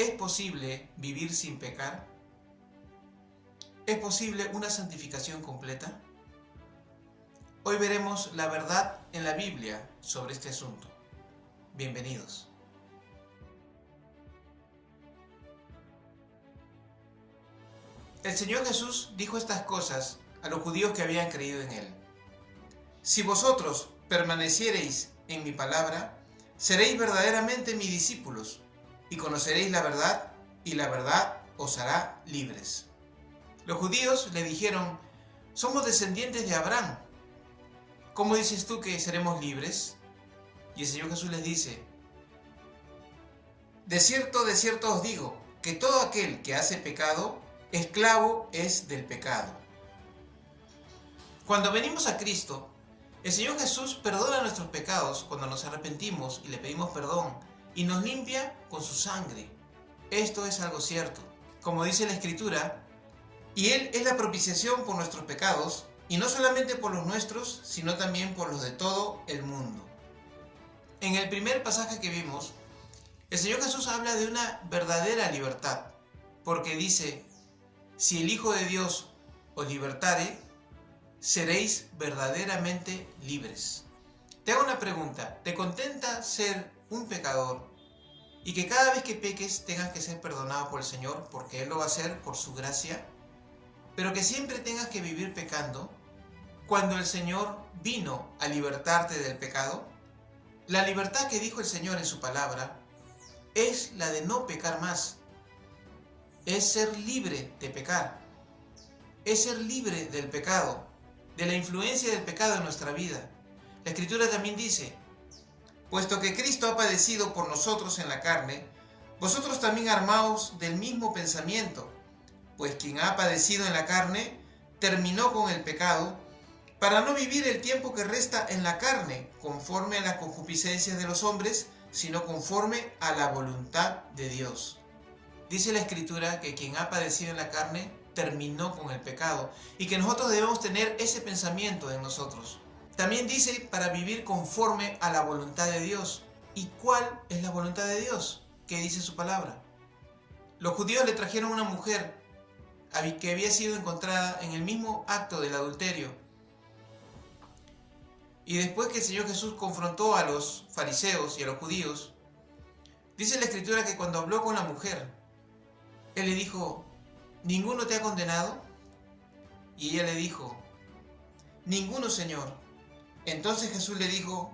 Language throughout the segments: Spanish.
¿Es posible vivir sin pecar? ¿Es posible una santificación completa? Hoy veremos la verdad en la Biblia sobre este asunto. Bienvenidos. El Señor Jesús dijo estas cosas a los judíos que habían creído en Él. Si vosotros permaneciereis en mi palabra, seréis verdaderamente mis discípulos, y conoceréis la verdad, y la verdad os hará libres. Los judíos le dijeron: somos descendientes de Abraham. ¿Cómo dices tú que seremos libres? Y el Señor Jesús les dice: de cierto os digo, que todo aquel que hace pecado, esclavo es del pecado. Cuando venimos a Cristo, el Señor Jesús perdona nuestros pecados cuando nos arrepentimos y le pedimos perdón, y nos limpia con su sangre. Esto es algo cierto. Como dice la Escritura, y Él es la propiciación por nuestros pecados, y no solamente por los nuestros, sino también por los de todo el mundo. En el primer pasaje que vimos, el Señor Jesús habla de una verdadera libertad, porque dice: si el Hijo de Dios os libertare, seréis verdaderamente libres. Te hago una pregunta: ¿te contenta ser un pecador y que cada vez que peques tengas que ser perdonado por el Señor, porque Él lo va a hacer por su gracia, pero que siempre tengas que vivir pecando, cuando el Señor vino a libertarte del pecado? La libertad que dijo el Señor en su palabra es la de no pecar más. Es ser libre de pecar. Es ser libre del pecado, de la influencia del pecado en nuestra vida. La Escritura también dice: puesto que Cristo ha padecido por nosotros en la carne, vosotros también armaos del mismo pensamiento, pues quien ha padecido en la carne terminó con el pecado, para no vivir el tiempo que resta en la carne conforme a las concupiscencias de los hombres, sino conforme a la voluntad de Dios. Dice la Escritura que quien ha padecido en la carne terminó con el pecado, y que nosotros debemos tener ese pensamiento en nosotros. También dice para vivir conforme a la voluntad de Dios. ¿Y cuál es la voluntad de Dios? ¿Qué dice su palabra? Los judíos le trajeron una mujer que había sido encontrada en el mismo acto del adulterio. Y después que el Señor Jesús confrontó a los fariseos y a los judíos, dice la Escritura que cuando habló con la mujer, Él le dijo: ¿ninguno te ha condenado? Y ella le dijo: ninguno, Señor. Entonces Jesús le dijo: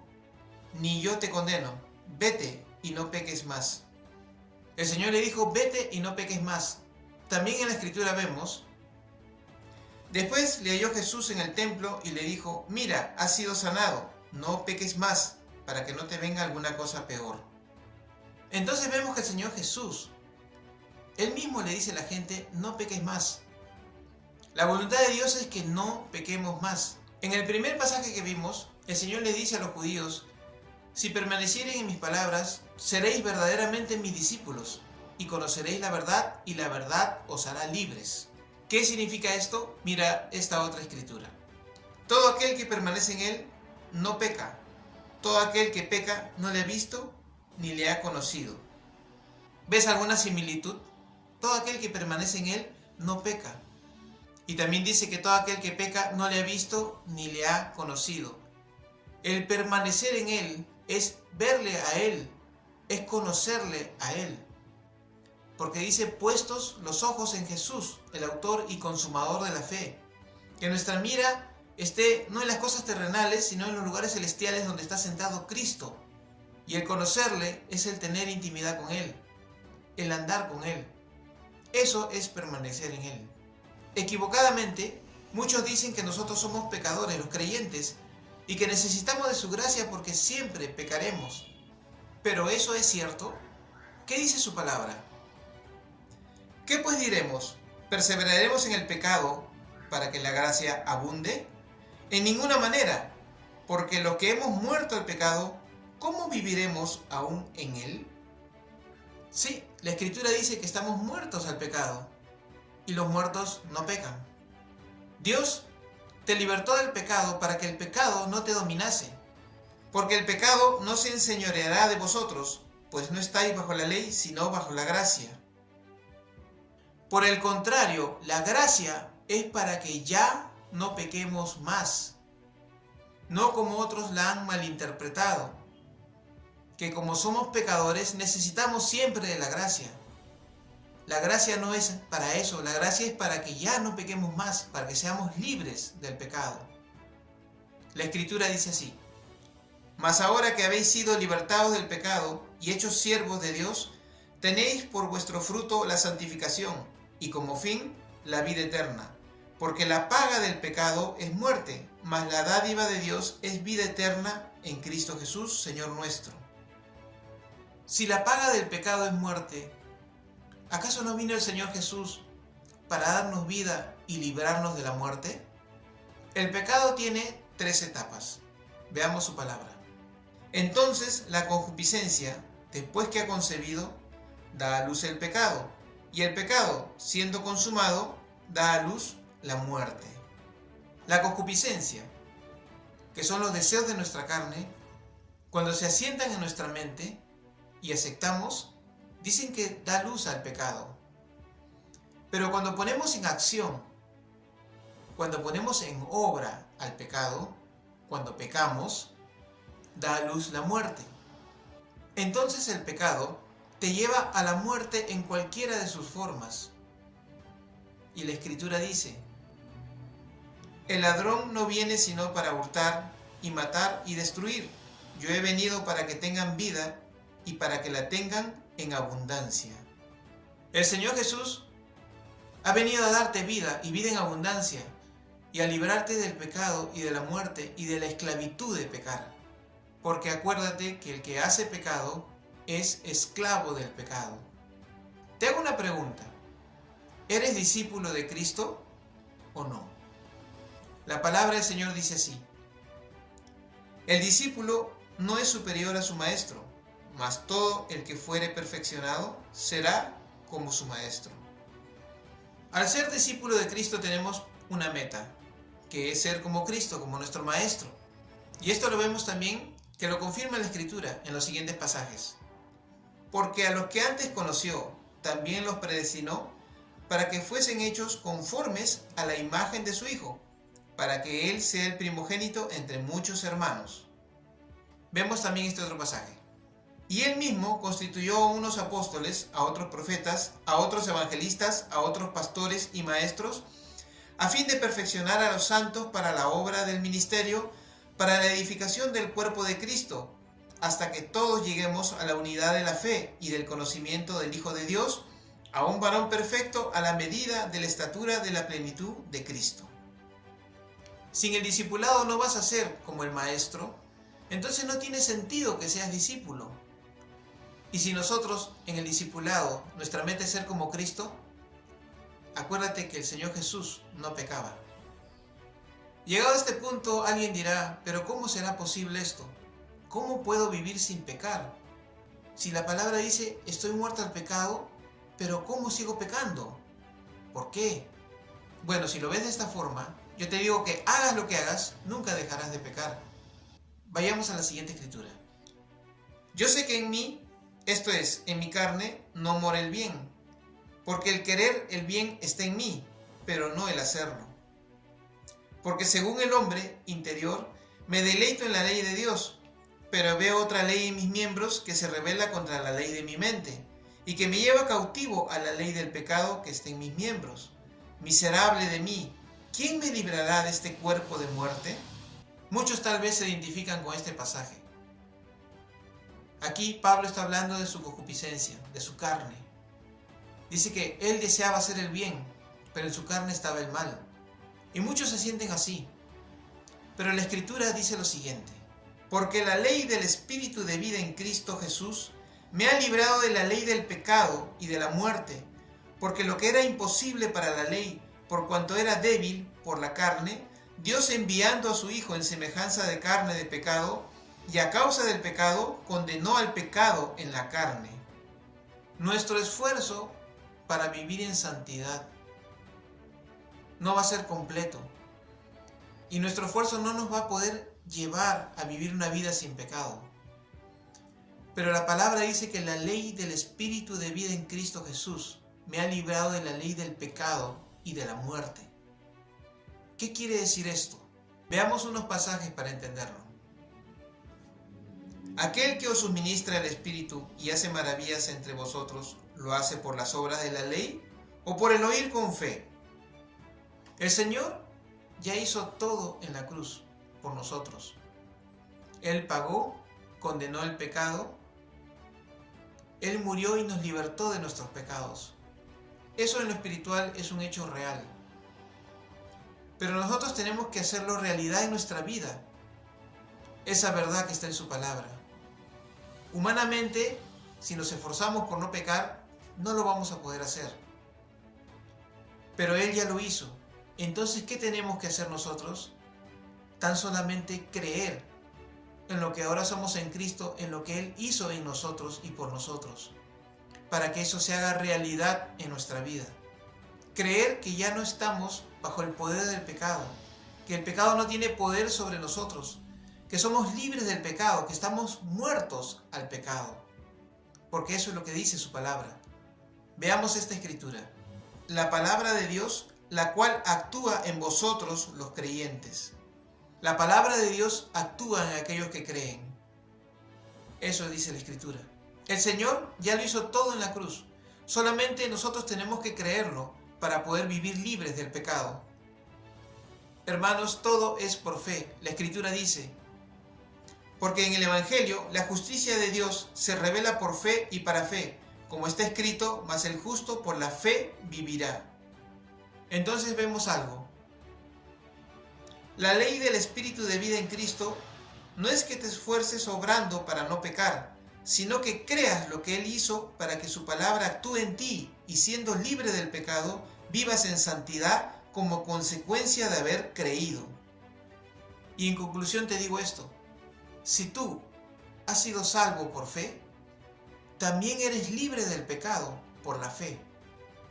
ni yo te condeno, vete y no peques más. El Señor le dijo: vete y no peques más. También en la Escritura vemos: después le halló Jesús en el templo y le dijo: mira, has sido sanado, no peques más, para que no te venga alguna cosa peor. Entonces vemos que el Señor Jesús, Él mismo le dice a la gente: no peques más. La voluntad de Dios es que no pequemos más. En el primer pasaje que vimos, el Señor le dice a los judíos: si permanecieren en mis palabras, seréis verdaderamente mis discípulos, y conoceréis la verdad, y la verdad os hará libres. ¿Qué significa esto? Mira esta otra Escritura: todo aquel que permanece en Él no peca. Todo aquel que peca no le ha visto ni le ha conocido. ¿Ves alguna similitud? Todo aquel que permanece en Él no peca. Y también dice que todo aquel que peca no le ha visto ni le ha conocido. El permanecer en Él es verle a Él, es conocerle a Él. Porque dice: puestos los ojos en Jesús, el autor y consumador de la fe. Que nuestra mira esté no en las cosas terrenales, sino en los lugares celestiales donde está sentado Cristo. Y el conocerle es el tener intimidad con Él, el andar con Él. Eso es permanecer en Él. Equivocadamente, muchos dicen que nosotros somos pecadores, los creyentes, y que necesitamos de su gracia porque siempre pecaremos. ¿Pero eso es cierto? ¿Qué dice su palabra? ¿Qué pues diremos? ¿Perseveraremos en el pecado para que la gracia abunde? En ninguna manera, porque los que hemos muerto al pecado, ¿cómo viviremos aún en él? Sí, la Escritura dice que estamos muertos al pecado, y los muertos no pecan. Dios te libertó del pecado para que el pecado no te dominase, porque el pecado no se enseñoreará de vosotros, pues no estáis bajo la ley, sino bajo la gracia. Por el contrario, la gracia es para que ya no pequemos más, no como otros la han malinterpretado, que como somos pecadores necesitamos siempre de la gracia. La gracia no es para eso, la gracia es para que ya no pequemos más, para que seamos libres del pecado. La Escritura dice así: mas ahora que habéis sido libertados del pecado y hechos siervos de Dios, tenéis por vuestro fruto la santificación y como fin la vida eterna. Porque la paga del pecado es muerte, mas la dádiva de Dios es vida eterna en Cristo Jesús, Señor nuestro. Si la paga del pecado es muerte, ¿acaso no vino el Señor Jesús para darnos vida y librarnos de la muerte? El pecado tiene 3 etapas. Veamos su palabra. Entonces la concupiscencia, después que ha concebido, da a luz el pecado, y el pecado, siendo consumado, da a luz la muerte. La concupiscencia, que son los deseos de nuestra carne, cuando se asientan en nuestra mente y aceptamos, dicen que da luz al pecado. Pero cuando ponemos en acción, cuando ponemos en obra al pecado, cuando pecamos, da a luz la muerte. Entonces el pecado te lleva a la muerte en cualquiera de sus formas. Y la Escritura dice: el ladrón no viene sino para hurtar y matar y destruir. Yo he venido para que tengan vida y para que la tengan en abundancia. El Señor Jesús ha venido a darte vida y vida en abundancia, y a librarte del pecado y de la muerte y de la esclavitud de pecar. Porque acuérdate que el que hace pecado es esclavo del pecado. Te hago una pregunta: ¿eres discípulo de Cristo o no? La palabra del Señor dice así: el discípulo no es superior a su maestro, mas todo el que fuere perfeccionado será como su maestro. Al ser discípulo de Cristo tenemos una meta, que es ser como Cristo, como nuestro maestro. Y esto lo vemos también que lo confirma la Escritura en los siguientes pasajes. Porque a los que antes conoció, también los predestinó para que fuesen hechos conformes a la imagen de su Hijo, para que Él sea el primogénito entre muchos hermanos. Vemos también este otro pasaje. Y Él mismo constituyó a unos apóstoles, a otros profetas, a otros evangelistas, a otros pastores y maestros, a fin de perfeccionar a los santos para la obra del ministerio, para la edificación del cuerpo de Cristo, hasta que todos lleguemos a la unidad de la fe y del conocimiento del Hijo de Dios, a un varón perfecto a la medida de la estatura de la plenitud de Cristo. Sin el discipulado no vas a ser como el maestro, entonces no tiene sentido que seas discípulo. Y si nosotros en el discipulado nuestra meta es ser como Cristo, acuérdate que el Señor Jesús no pecaba. Llegado a este punto, alguien dirá: ¿pero cómo será posible esto? ¿Cómo puedo vivir sin pecar? Si la palabra dice: estoy muerto al pecado, pero ¿cómo sigo pecando? ¿Por qué? Bueno, si lo ves de esta forma, yo te digo que hagas lo que hagas, nunca dejarás de pecar. Vayamos a la siguiente escritura. Yo sé que en mí, esto es, en mi carne, no mora el bien, porque el querer el bien está en mí, pero no el hacerlo. Porque según el hombre interior, me deleito en la ley de Dios, pero veo otra ley en mis miembros que se rebela contra la ley de mi mente, y que me lleva cautivo a la ley del pecado que está en mis miembros. Miserable de mí, ¿quién me librará de este cuerpo de muerte? Muchos tal vez se identifican con este pasaje. Aquí Pablo está hablando de su concupiscencia, de su carne. Dice que él deseaba hacer el bien, pero en su carne estaba el mal. Y muchos se sienten así. Pero la Escritura dice lo siguiente: porque la ley del Espíritu de vida en Cristo Jesús me ha librado de la ley del pecado y de la muerte, porque lo que era imposible para la ley, por cuanto era débil por la carne, Dios enviando a su Hijo en semejanza de carne de pecado, y a causa del pecado condenó al pecado en la carne. Nuestro esfuerzo para vivir en santidad no va a ser completo, y nuestro esfuerzo no nos va a poder llevar a vivir una vida sin pecado. Pero la palabra dice que la ley del Espíritu de vida en Cristo Jesús me ha librado de la ley del pecado y de la muerte. ¿Qué quiere decir esto? Veamos unos pasajes para entenderlo. Aquel que os suministra el Espíritu y hace maravillas entre vosotros, ¿lo hace por las obras de la ley o por el oír con fe? El Señor ya hizo todo en la cruz por nosotros. Él pagó, condenó el pecado. Él murió y nos libertó de nuestros pecados. Eso en lo espiritual es un hecho real. Pero nosotros tenemos que hacerlo realidad en nuestra vida. Esa verdad que está en su palabra. Humanamente, si nos esforzamos por no pecar, no lo vamos a poder hacer. Pero Él ya lo hizo. Entonces, ¿qué tenemos que hacer nosotros? Tan solamente creer en lo que ahora somos en Cristo, en lo que Él hizo en nosotros y por nosotros, para que eso se haga realidad en nuestra vida. Creer que ya no estamos bajo el poder del pecado, que el pecado no tiene poder sobre nosotros, que somos libres del pecado, que estamos muertos al pecado, porque eso es lo que dice su palabra. Veamos esta escritura. La palabra de Dios, la cual actúa en vosotros los creyentes. La palabra de Dios actúa en aquellos que creen. Eso dice la escritura. El Señor ya lo hizo todo en la cruz. Solamente nosotros tenemos que creerlo para poder vivir libres del pecado. Hermanos, todo es por fe. La escritura dice, porque en el Evangelio la justicia de Dios se revela por fe y para fe, como está escrito, mas el justo por la fe vivirá. Entonces vemos algo. La ley del Espíritu de vida en Cristo no es que te esfuerces obrando para no pecar, sino que creas lo que Él hizo para que su palabra actúe en ti y siendo libre del pecado, vivas en santidad como consecuencia de haber creído. Y en conclusión te digo esto, si tú has sido salvo por fe, también eres libre del pecado por la fe,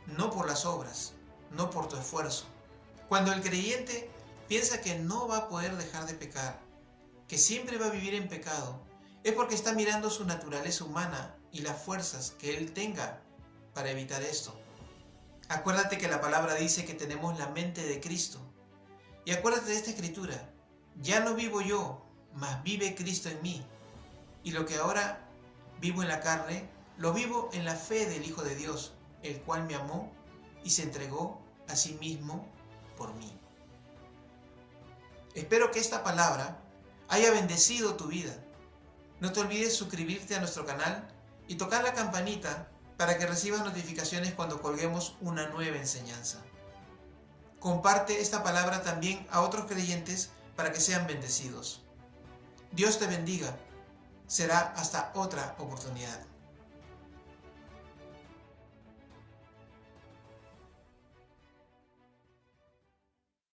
no por las obras, no por tu esfuerzo. Cuando el creyente piensa que no va a poder dejar de pecar, que siempre va a vivir en pecado, es porque está mirando su naturaleza humana y las fuerzas que él tenga para evitar esto. Acuérdate que la palabra dice que tenemos la mente de Cristo. Y acuérdate de esta escritura, ya no vivo yo, mas vive Cristo en mí. Y lo que ahora vivo en la carne, lo vivo en la fe del Hijo de Dios, el cual me amó y se entregó a sí mismo por mí. Espero que esta palabra haya bendecido tu vida. No te olvides suscribirte a nuestro canal y tocar la campanita para que recibas notificaciones cuando colguemos una nueva enseñanza. Comparte esta palabra también a otros creyentes para que sean bendecidos. Dios te bendiga. Será hasta otra oportunidad.